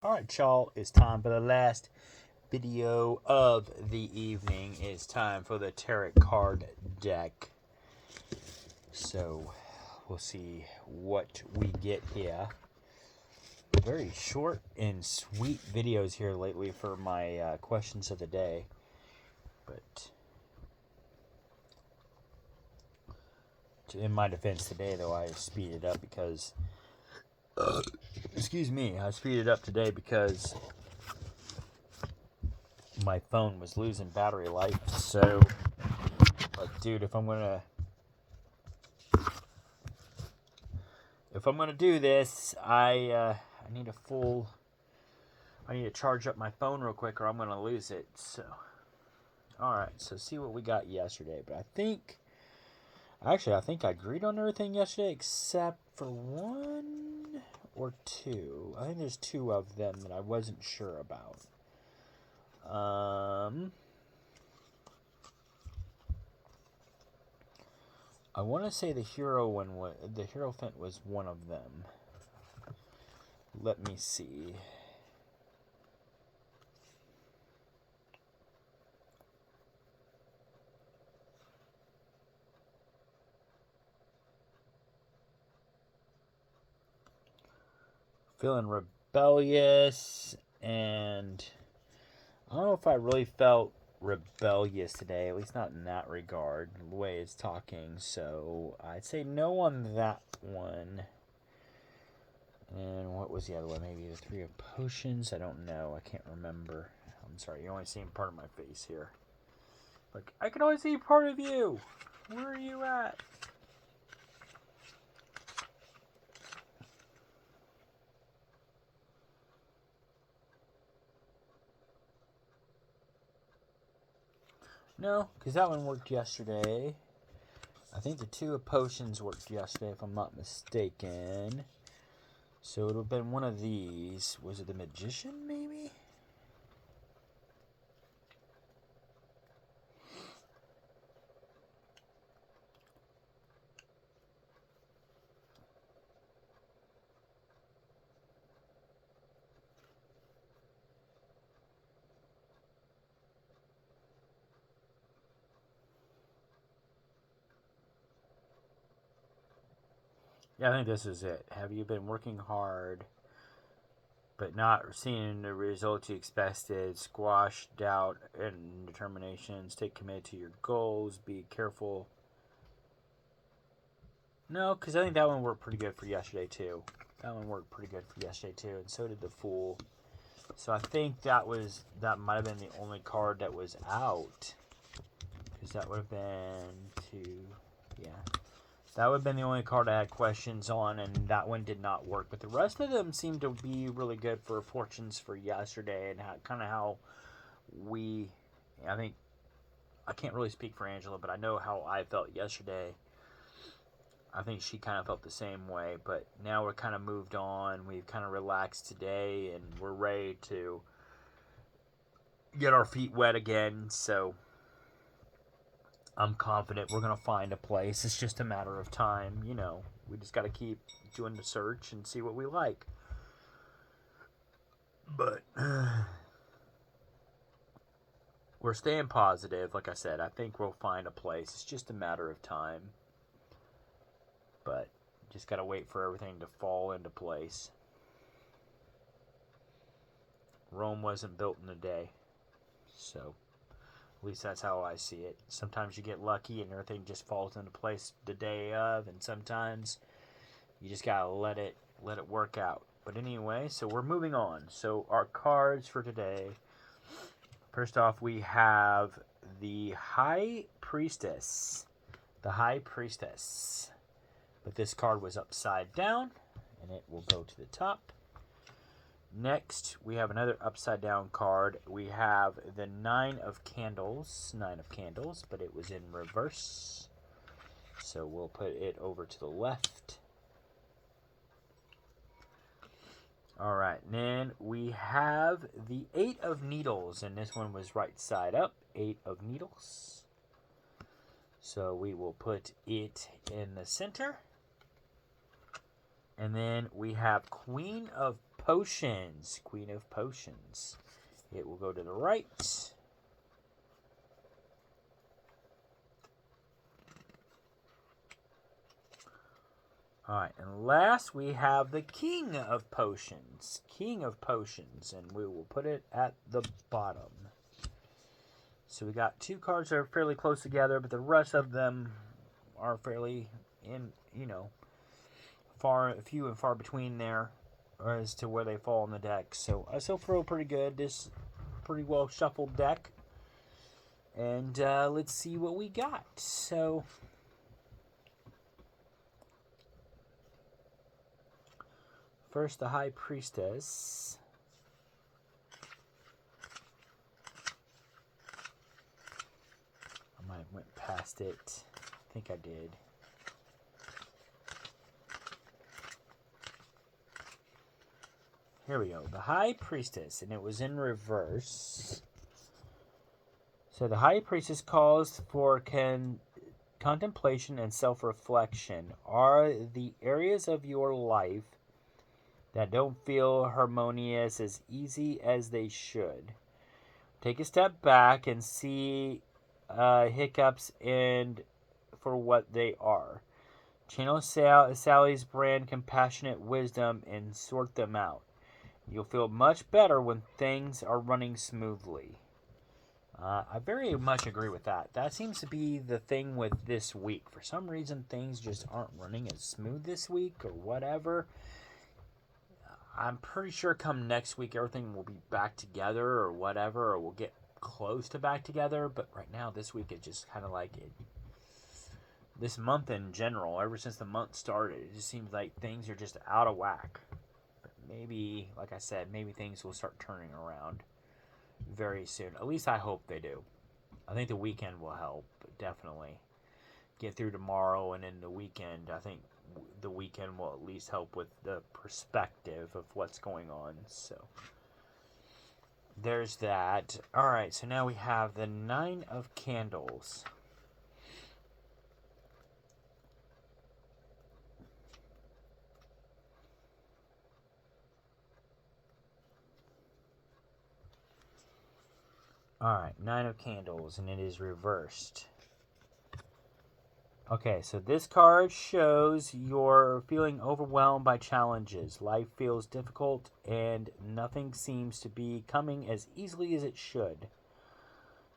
Alright, y'all, it's time for the last video of the evening. It's time for the tarot card deck. So, we'll see what we get here. Very short and sweet videos here lately for my questions of the day. But, in my defense today, though, I speeded up because... excuse me, I speeded up today because my phone was losing battery life. So, like, dude, if I'm gonna do this, I need I need to charge up my phone real quick, or I'm gonna lose it. So, all right. So see what we got yesterday. But I think I think I agreed on everything yesterday except for one or two. I think there's two of them that I wasn't sure about. I want to say the Hierophant was one of them. Let me see. Feeling rebellious, and I don't know if I really felt rebellious today, at least not in that regard, the way it's talking. So I'd say no on that one. And what was the other one? Maybe the Three of Potions? I don't know. I can't remember. I'm sorry, you're only seeing part of my face here. Like, I can only see part of you. Where are you at? No, because that one worked yesterday. I think the Two of Potions worked yesterday, if I'm not mistaken. So it would have been one of these. Was it the Magician, maybe? Yeah, I think this is it. Have you been working hard but not seeing the results you expected? Squash doubt and determination. Stay committed to your goals. Be careful. No, because I think that one worked pretty good for yesterday, too. That one worked pretty good for yesterday, too, and so did the Fool. So I think that might have been the only card that was out. Because that would have been two. Yeah. That would have been the only card I had questions on, and that one did not work. But the rest of them seemed to be really good for fortunes for yesterday, and kind of how I think, I can't really speak for Angela, but I know how I felt yesterday. I think she kind of felt the same way, but now we're kind of moved on. We've kind of relaxed today, and we're ready to get our feet wet again. So I'm confident we're going to find a place. It's just a matter of time, We just got to keep doing the search and see what we like. But we're staying positive. Like I said, I think we'll find a place. It's just a matter of time. But just got to wait for everything to fall into place. Rome wasn't built in a day. So at least that's how I see it. Sometimes you get lucky and everything just falls into place the day of, and sometimes you just gotta let it work out. But anyway, so we're moving on. So our cards for today. First off, we have the High Priestess. The High Priestess. But this card was upside down, and it will go to the top. Next, we have another upside down card. We have the Nine of Candles, but it was in reverse. So we'll put it over to the left. All right, then we have the Eight of Needles, and this one was right side up, Eight of Needles. So we will put it in the center. And then we have Queen of Potions. Queen of Potions. It will go to the right. Alright, and last we have the King of Potions. King of Potions, and we will put it at the bottom. So we got two cards that are fairly close together, but the rest of them are fairly few and far between there as to where they fall in the deck. So I still feel pretty good. This pretty well shuffled deck. And let's see what we got. So first, the High Priestess. I might have went past it. I think I did. Here we go. The High Priestess, and it was in reverse. So the High Priestess calls for contemplation and self-reflection. Are the areas of your life that don't feel harmonious as easy as they should? Take a step back and see hiccups and for what they are. Channel Sally's brand compassionate wisdom and sort them out. You'll feel much better when things are running smoothly. I very much agree with that. That seems to be the thing with this week. For some reason, things just aren't running as smooth this week or whatever. I'm pretty sure come next week, everything will be back together or whatever, or we'll get close to back together. But right now, this week, it's just kind of like it. This month in general, ever since the month started, it just seems like things are just out of whack. But maybe, like I said, maybe things will start turning around very soon. At least I hope they do. I think the weekend will help, definitely. Get through tomorrow and then the weekend. I think the weekend will at least help with the perspective of what's going on. So there's that. Alright, so now we have the Nine of Candles. Alright, Nine of Candles, and it is reversed. Okay, so this card shows you're feeling overwhelmed by challenges. Life feels difficult, and nothing seems to be coming as easily as it should.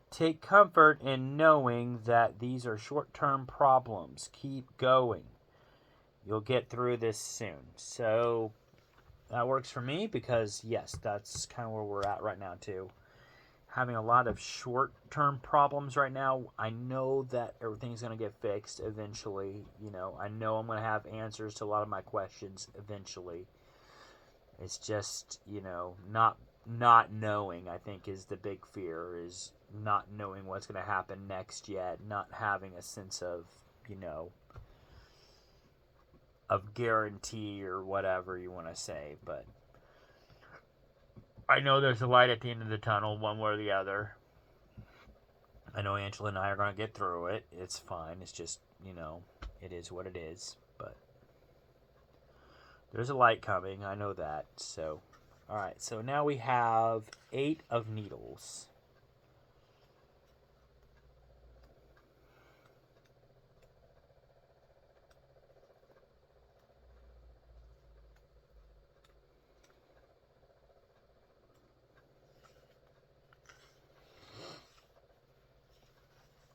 Take comfort in knowing that these are short-term problems. Keep going. You'll get through this soon. So that works for me because, yes, that's kind of where we're at right now, too. Having a lot of short-term problems right now. I know that everything's going to get fixed eventually. I know I'm going to have answers to a lot of my questions eventually. It's just, not knowing, I think, is the big fear, is not knowing what's going to happen next yet, not having a sense of, of guarantee or whatever you want to say, but I know there's a light at the end of the tunnel, one way or the other. I know Angela and I are going to get through it. It's fine. It's just, it is what it is. But there's a light coming. I know that. So, alright. So now we have 8 of Needles.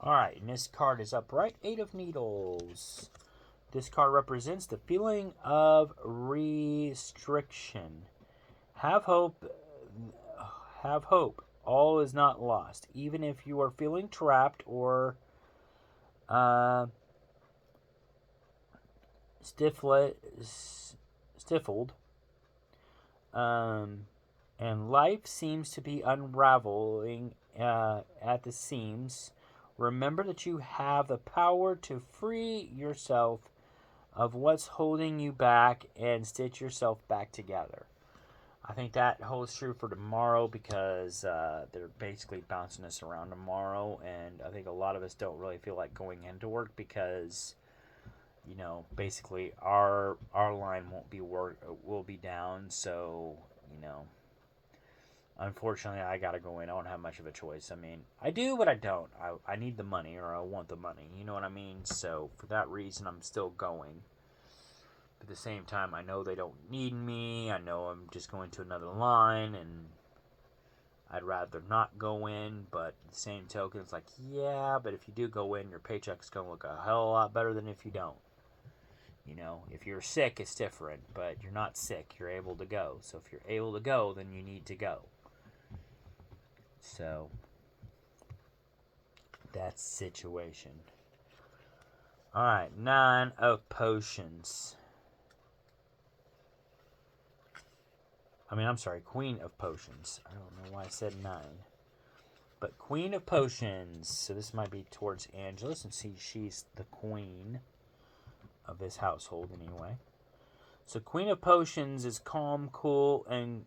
Alright, and this card is upright. 8 of Needles. This card represents the feeling of restriction. Have hope. Have hope. All is not lost. Even if you are feeling trapped or stifled, and life seems to be unraveling at the seams, remember that you have the power to free yourself of what's holding you back and stitch yourself back together. I think that holds true for tomorrow because they're basically bouncing us around tomorrow, and I think a lot of us don't really feel like going into work because, you know, basically our line won't be will be down. So, you know, unfortunately, I gotta go in. I don't have much of a choice. I mean, I do, but I don't. I need the money, or I want the money. You know what I mean? So for that reason, I'm still going. But at the same time, I know they don't need me. I know I'm just going to another line, and I'd rather not go in. But the same token, it's like, yeah, but if you do go in, your paycheck's gonna look a hell of a lot better than if you don't. You know, if you're sick, it's different, but you're not sick. You're able to go. So if you're able to go, then you need to go. So that's the situation. Alright, 9 of potions. I'm sorry, Queen of potions. I don't know why I said 9. But Queen of potions. So this might be towards Angela, since she's the queen of this household anyway. So Queen of potions is calm, cool, and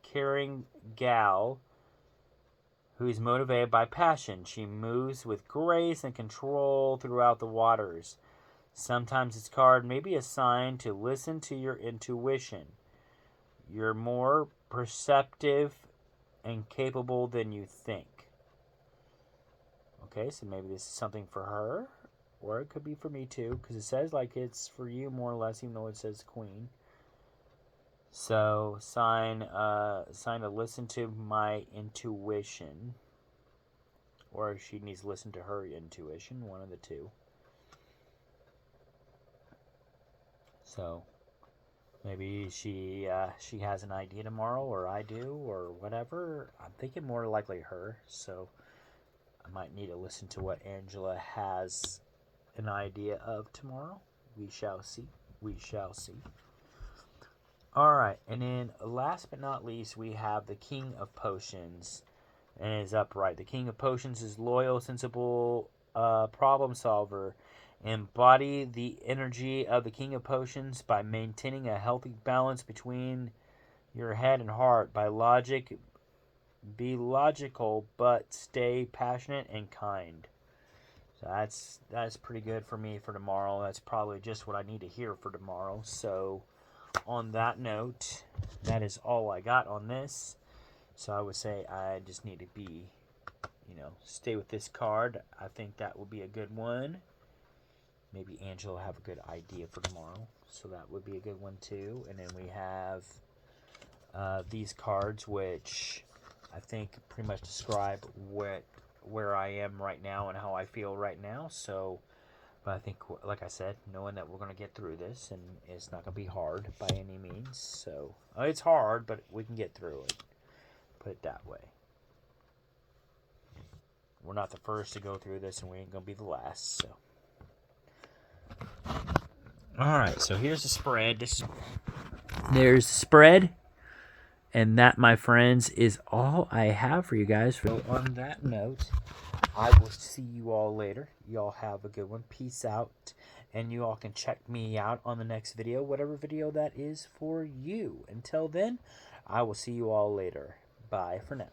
caring gal who is motivated by passion. She moves with grace and control throughout the waters. Sometimes this card may be a sign to listen to your intuition. You're more perceptive and capable than you think. Okay, so maybe this is something for her, or it could be for me too, because it says like it's for you more or less, even though it says queen. So sign to listen to my intuition, or she needs to listen to her intuition, one of the two. So maybe she has an idea tomorrow, or I do, or whatever. I'm thinking more likely her, so I might need to listen to what Angela has an idea of tomorrow. We shall see. We shall see. Alright, and then last but not least, we have the King of Potions, and it is upright. The King of Potions is loyal, sensible, problem solver. Embody the energy of the King of Potions by maintaining a healthy balance between your head and heart. Be logical, but stay passionate and kind. So that's pretty good for me for tomorrow. That's probably just what I need to hear for tomorrow. So on that note, that is all I got on this. So I would say I just need to be, stay with this card. I think that will be a good one. Maybe Angela will have a good idea for tomorrow. So that would be a good one too. And then we have these cards, which I think pretty much describe where I am right now and how I feel right now. So, but I think, like I said, knowing that we're going to get through this, and it's not going to be hard by any means. So, it's hard, but we can get through it. Put it that way. We're not the first to go through this, and we ain't going to be the last. So, all right. So here's the spread. There's the spread. And that, my friends, is all I have for you guys. So on that note, I will see you all later. Y'all have a good one. Peace out. And you all can check me out on the next video, whatever video that is for you. Until then, I will see you all later. Bye for now.